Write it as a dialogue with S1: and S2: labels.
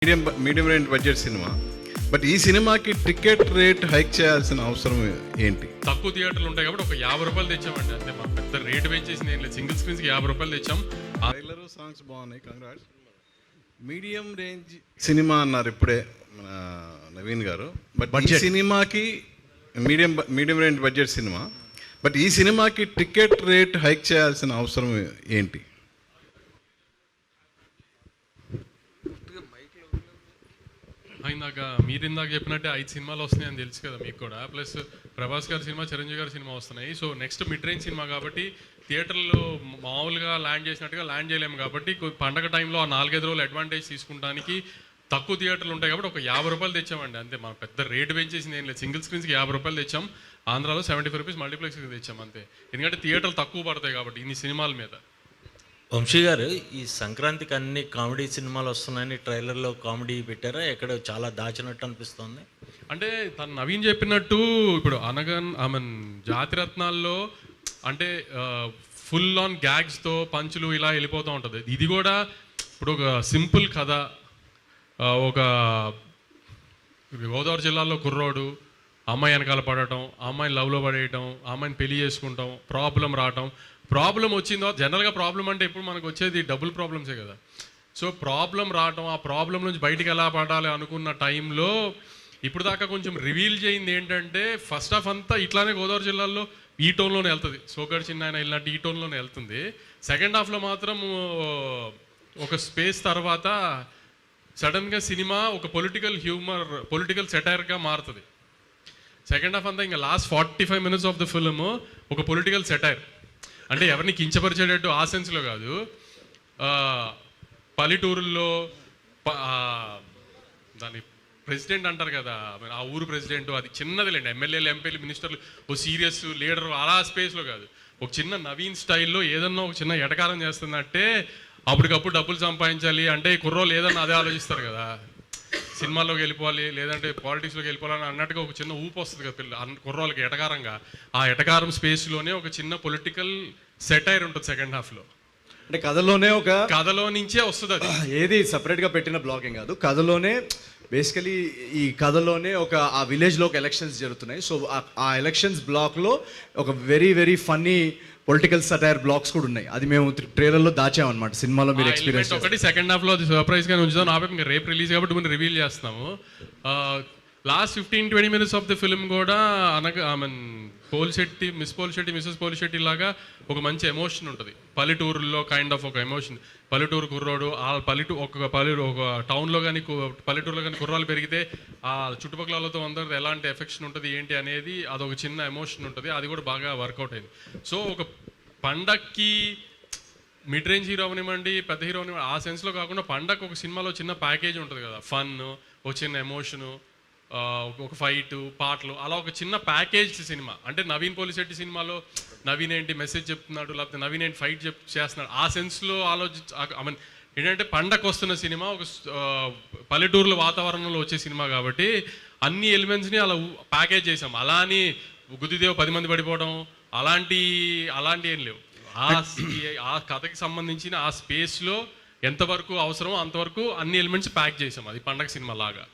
S1: Medium range budget cinema. But ఈ సినిమాకి ticket rate hike చేయాల్సిన అవసరం ఏంటి?
S2: తక్కువ థియేటర్లు ఉంటాయి కాబట్టి ఒక 50 రూపాయలు తెచ్చామండి. అంటే మా పెద్ద రేట్ పెంచేసింది ఏం లేదు. సింగిల్ స్క్రీన్స్కి 50 రూపాయలు తెచ్చాం.
S1: ట్రైలర్ సాంగ్స్ బాగున్నాయి, కంగ్రాట్స్. మీడియం రేంజ్ సినిమా అన్నారు ఇప్పుడే మన నవీన్ గారు. బట్ ఈ సినిమాకి medium range budget cinema. But ఈ సినిమాకి టికెట్ రేట్ హైక్ చేయాల్సిన అవసరం ఏంటి?
S2: ఇందాక చెప్పినట్టే 5 సినిమాలు వస్తున్నాయని తెలుసు కదా మీకు కూడా. ప్లస్ ప్రభాస్ గారి సినిమా, చిరంజీవి గారి సినిమా వస్తున్నాయి. So next mid range cinema కాబట్టి థియేటర్లో మామూలుగా ల్యాండ్ చేసినట్టుగా ల్యాండ్ చేయలేము కాబట్టి పండగ టైంలో ఆ 4-5 రోజులు అడ్వాంటేజ్ తీసుకుంటానికి తక్కువ థియేటర్లు ఉంటాయి కాబట్టి ఒక 50 రూపాయలు తెచ్చామండి. అంతే, మన పెద్ద రేట్ పెంచేసింది ఏం లేదు. సింగిల్ స్క్రీన్స్కి 50 రూపాయలు తెచ్చాం. ఆంధ్రాలో 75 రూపీస్ మల్టీప్లెక్స్కి తెచ్చాం అంతే. ఎందుకంటే థియేటర్లు తక్కువ పడతాయి కాబట్టి ఇన్ని సినిమాల మీద.
S3: వంశీ గారు, ఈ సంక్రాంతికి అన్ని కామెడీ సినిమాలు వస్తున్నాయని ట్రైలర్లో కామెడీ పెట్టారా? ఎక్కడ చాలా దాచినట్టు అనిపిస్తుంది.
S2: అంటే తను నవీన్ చెప్పినట్టు ఇప్పుడు జాతిరత్నాల్లో అంటే ఫుల్ ఆన్ గ్యాగ్స్తో పంచులు ఇలా వెళ్ళిపోతూ ఉంటుంది. ఇది కూడా ఇప్పుడు ఒక సింపుల్ కథ, ఒక గోదావరి జిల్లాలో కుర్రోడు అమ్మాయి వెనకాల పడటం, అమ్మాయిని లవ్లో పడేయటం, అమ్మాయిని పెళ్లి చేసుకుంటాం, ప్రాబ్లం రావటం. ప్రాబ్లం వచ్చిందో జనరల్గా ప్రాబ్లం అంటే ఇప్పుడు మనకు వచ్చేది డబుల్ ప్రాబ్లమ్సే కదా. సో ప్రాబ్లం రావటం, ఆ ప్రాబ్లం నుంచి బయటికి ఎలా పడాలి అనుకున్న టైంలో ఇప్పుడు దాకా కొంచెం రివీల్ చేయింది ఏంటంటే ఫస్ట్ హాఫ్ అంతా ఇట్లానే గోదావరి జిల్లాలో ఈ టోన్లోనే వెళ్తుంది. సోగడ్ చిన్న ఆయన వెళ్ళినట్టు ఈ టోన్లోనే వెళ్తుంది. సెకండ్ హాఫ్లో మాత్రం ఒక స్పేస్ తర్వాత సడన్గా సినిమా ఒక పొలిటికల్ సెటైర్గా మారుతుంది. సెకండ్ హాఫ్ అంతా ఇంకా last 45 minutes of the film ఒక పొలిటికల్ సెటైర్. అంటే ఎవరిని కించపరిచేటట్టు ఆ సెన్స్లో కాదు. పల్లెటూరుల్లో దాని ప్రెసిడెంట్ అంటారు కదా, ఆ ఊరు ప్రెసిడెంట్, అది చిన్నదిలేండి. ఎమ్మెల్యేలు, ఎంపీలు, మినిస్టర్లు ఓ సీరియస్ లీడర్ అలా స్పేస్లో కాదు. ఒక చిన్న నవీన్ స్టైల్లో ఏదన్నా ఒక చిన్న ఎటకారం చేస్తున్నట్టే అప్పటికప్పుడు డబ్బులు సంపాదించాలి అంటే కుర్రోళ్ళు ఏదన్నా అదే ఆలోచిస్తారు కదా. సినిమాల్లోకి వెళ్ళిపోవాలి లేదంటే పాలిటిక్స్లోకి వెళ్ళిపోవాలని అన్నట్టుగా ఒక చిన్న ఊపు వస్తుంది కదా కుర్రోళ్ళకి ఎటకారంగా. ఆ ఎటకారం స్పేస్లోనే ఒక చిన్న పొలిటికల్ సెటైర్ ఉంటుంది సెకండ్ హాఫ్లో.
S4: అంటే కథలో
S2: నుంచే వస్తుంది. అది
S4: ఏది సపరేట్గా పెట్టిన బ్లాగింగ్ కాదు, కథలోనే బేసికలీ ఈ కథలోనే ఆ విలేజ్లో ఒక ఎలక్షన్స్ జరుగుతున్నాయి. సో ఆ ఎలక్షన్స్ బ్లాక్లో ఒక very very funny political satire blocks కూడా ఉన్నాయి. అది మేము ట్రైలర్లో దాచామన్నమాట. సినిమాలో మీరు ఎక్స్పీరియన్స్
S2: ఒకటి సెకండ్ హాఫ్లో అది సర్ప్రైజ్గా ఉంచుతాం. ఇంకా రేపు రిలీజ్ కాబట్టి మనం రివీల్ చేస్తున్నాము. Last 15-20 minutes of the film కూడా మిస్సెస్ పోలిశెట్టి లాగా ఒక మంచి ఎమోషన్ ఉంటుంది. పల్లెటూరులో కైండ్ ఆఫ్ ఒక ఎమోషన్. పల్లెటూరు కుర్రోడు ఒక టౌన్లో కానీ పల్లెటూరులో కానీ కుర్రాలు పెరిగితే ఆ చుట్టుపక్కల వాళ్ళతో అందరితో ఎలాంటి ఎఫెక్షన్ ఉంటుంది ఏంటి అనేది అదొక చిన్న ఎమోషన్ ఉంటుంది. అది కూడా బాగా వర్కౌట్ అయింది. సో ఒక పండక్కి మిడ్ రేంజ్ హీరో అవనివ్వండి, పెద్ద హీరో అవనివ్వండి, ఆ సెన్స్లో కాకుండా పండగ ఒక సినిమాలో చిన్న ప్యాకేజ్ ఉంటుంది కదా. ఫన్, ఒక చిన్న ఎమోషను, ఒక ఫైట్, పాటలు, అలా ఒక చిన్న ప్యాకేజ్ సినిమా. అంటే నవీన్ పోలిశెట్టి సినిమాలో నవీన్ ఏంటి మెసేజ్ చెప్తున్నాడు, లేకపోతే నవీన్ ఏంటి ఫైట్ చేస్తున్నాడు, ఆ సెన్స్లో ఏంటంటే పండగ వస్తున్న సినిమా, ఒక పల్లెటూరులో వాతావరణంలో వచ్చే సినిమా కాబట్టి అన్ని ఎలిమెంట్స్ని అలా ప్యాకేజ్ చేసాం. అలా అని గుద్దిదేవ్ 10 మంది పడిపోవడం అలాంటి ఏం లేవు. ఆ కథకి సంబంధించిన ఆ స్పేస్లో ఎంతవరకు అవసరమో అంతవరకు అన్ని ఎలిమెంట్స్ ప్యాక్ చేసాం. అది పండగ సినిమా లాగా.